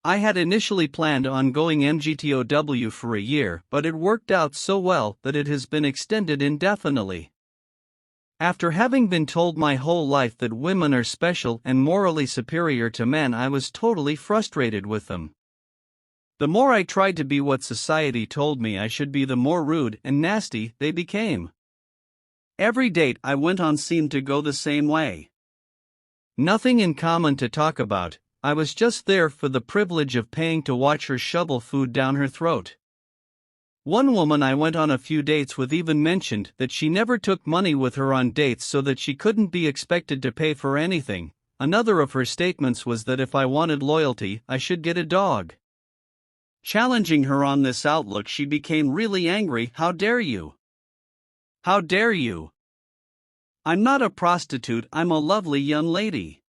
I had initially planned on going MGTOW for a year, but it worked out so well that it has been extended indefinitely. After having been told my whole life that women are special and morally superior to men, I was totally frustrated with them. The more I tried to be what society told me I should be, the more rude and nasty they became. Every date I went on seemed to go the same way. Nothing in common to talk about, I was just there for the privilege of paying to watch her shovel food down her throat. One woman I went on a few dates with even mentioned that she never took money with her on dates so that she couldn't be expected to pay for anything. Another of her statements was that if I wanted loyalty, I should get a dog. Challenging her on this outlook, she became really angry. How dare you? How dare you? I'm not a prostitute, I'm a lovely young lady.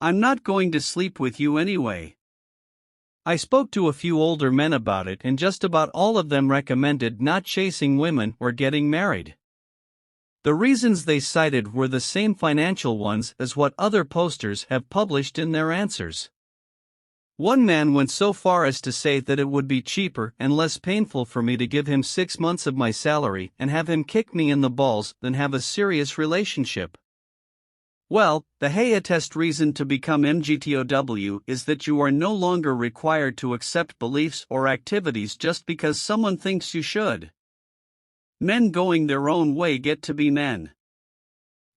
I'm not going to sleep with you anyway. I spoke to a few older men about it, and just about all of them recommended not chasing women or getting married. The reasons they cited were the same financial ones as what other posters have published in their answers. One man went so far as to say that it would be cheaper and less painful for me to give him 6 months of my salary and have him kick me in the balls than have a serious relationship. Well, the highest reason to become MGTOW is that you are no longer required to accept beliefs or activities just because someone thinks you should. Men going their own way get to be men.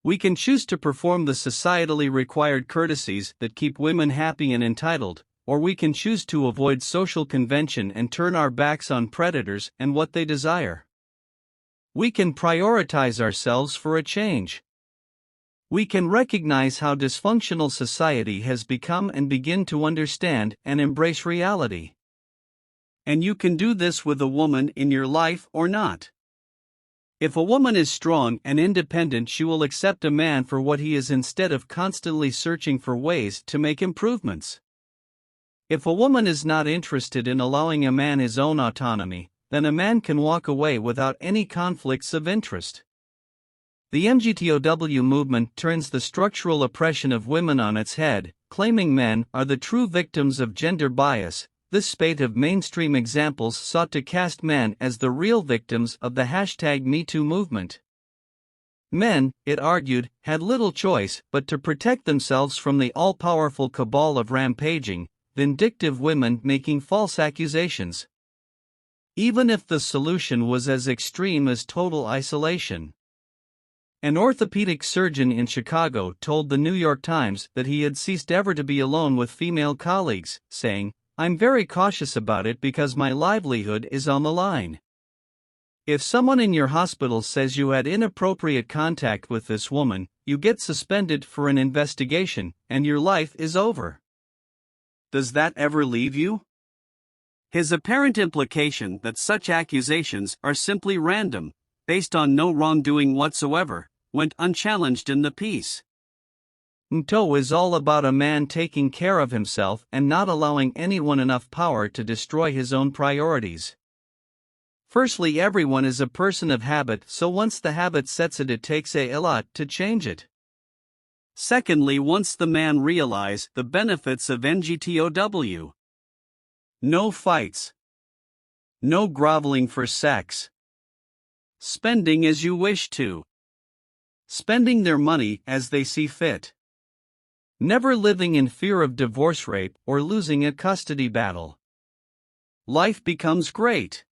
We can choose to perform the societally required courtesies that keep women happy and entitled, or we can choose to avoid social convention and turn our backs on predators and what they desire. We can prioritize ourselves for a change. We can recognize how dysfunctional society has become and begin to understand and embrace reality. And you can do this with a woman in your life or not. If a woman is strong and independent, she will accept a man for what he is instead of constantly searching for ways to make improvements. If a woman is not interested in allowing a man his own autonomy, then a man can walk away without any conflicts of interest. The MGTOW movement turns the structural oppression of women on its head, claiming men are the true victims of gender bias. This spate of mainstream examples sought to cast men as the real victims of the #MeToo movement. Men, it argued, had little choice but to protect themselves from the all-powerful cabal of rampaging, vindictive women making false accusations. Even if the solution was as extreme as total isolation. An orthopedic surgeon in Chicago told the New York Times that he had ceased ever to be alone with female colleagues, saying, "I'm very cautious about it because my livelihood is on the line. If someone in your hospital says you had inappropriate contact with this woman, you get suspended for an investigation, and your life is over." Does that ever leave you? His apparent implication that such accusations are simply random, based on no wrongdoing whatsoever, went unchallenged in the piece. MGTOW is all about a man taking care of himself and not allowing anyone enough power to destroy his own priorities. Firstly, everyone is a person of habit, so once the habit sets it takes a lot to change it. Secondly, once the man realizes the benefits of MGTOW. No fights. No groveling for sex. Spending as you wish to. Spending their money as they see fit. Never living in fear of divorce, rape, or losing a custody battle. Life becomes great.